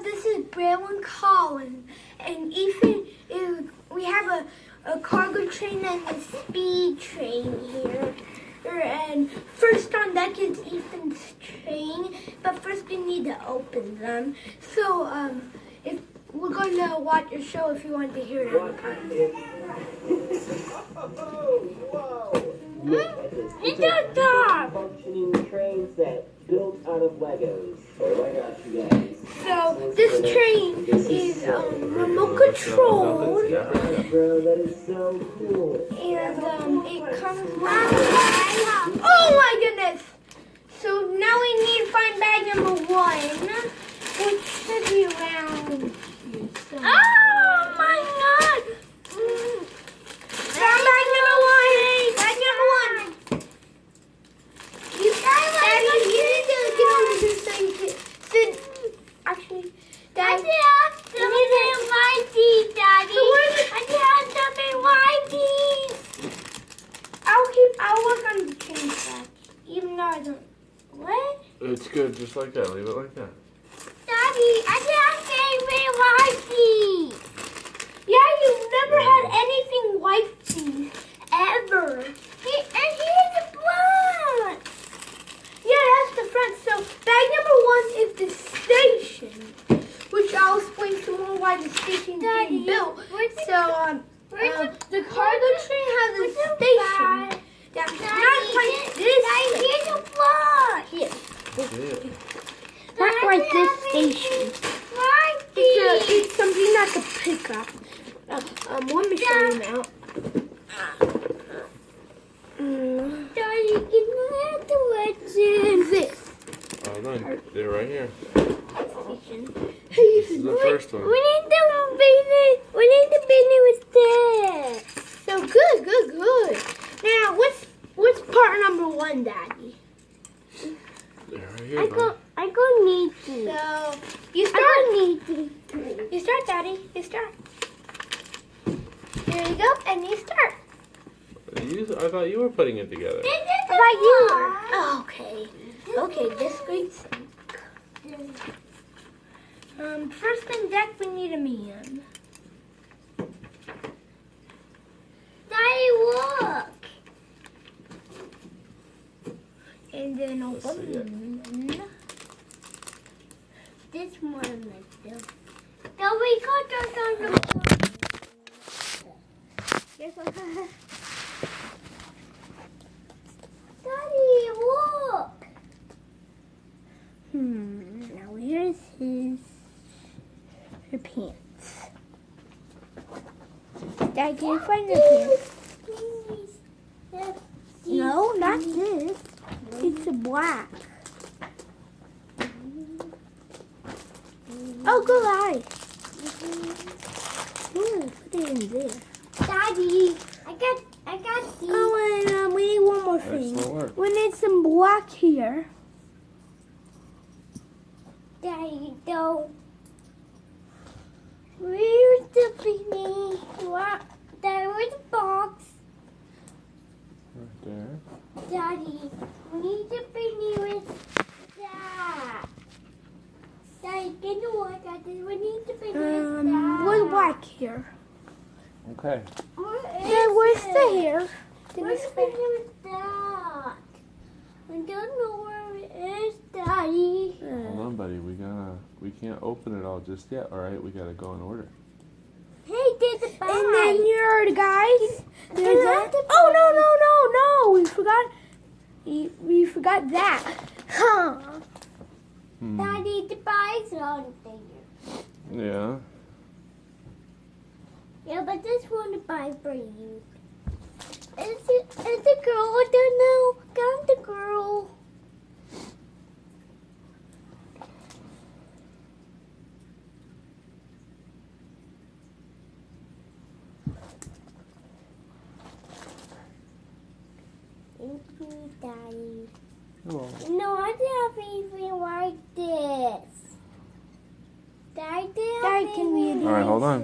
This is Braylen Colin and Ethan. We have a cargo train and a speed train here. And first on deck is Ethan's train, but first we need to open them. So if we're going to watch a show if you want to hear it on the part. He does that! Functioning train set built out of Legos. Oh my gosh, you guys. So this train is remote controlled. Bro, that is so cool. And it comes with... Oh my goodness! So now we need to find bag number 1, which should be around here. Oh my god! Found bag number 1! Bag number 1! You guys, Daddy, you need to get over this thing. Sid, actually, Daddy, I have something white teeth, Daddy. I have something white teeth. I'll work on the change back, even though I don't. What? It's good, just like that. Leave it like that. Daddy, I have something white teeth. Yeah, you've never had anything white teeth ever. And here's the front. Yeah, that's the front. So bag number 1 is the station, which I'll explain some more why the station is being built. So the cargo train has a station. That's not like this. Here's the front. Here. Not like this station. It's something like a pickup. Let me show you now. Daddy, can I have the this? Hold on, they're right here. Station. This is the first one. We need the business with this. So good. Now, what's part number 1, Daddy? They're right here, bud. I go need to. So you start. You start, Daddy. You start. Here you go, and you start. I thought you were putting it together. I thought you were. Oh, okay, this great sink. First on deck, we need a man. Daddy, look. And then a woman. This one like this. Now we got the Yes, okay. Daddy, look. Now here's her pants. Dad, can you find her pants? No, not this. It's a black. Oh, good eye. Put it in there. Daddy, I got these. Oh, and we need one more thing. We need some black here. Daddy, don't. Where's the beanie? What? Daddy, where's the box? Right there. Daddy, we need the beanie with that. Daddy, get the one, Daddy. We need the beanie with that. Where's black here? Okay. Where's the hair? Where's the beanie with that? I don't know where it is, Daddy. Hold on, buddy. We can't open it all just yet. All right, we gotta go in order. Hey, there's a bag. And then here are the guys. There's that. Oh no! We forgot. We forgot that. Huh? Daddy, the bag's on there. Yeah. Yeah, but this one is buy for you. It's a girl. I don't know. Got the girl. Thank you, Daddy. Oh. No, I didn't have anything like this. Daddy, can we? All right, hold on.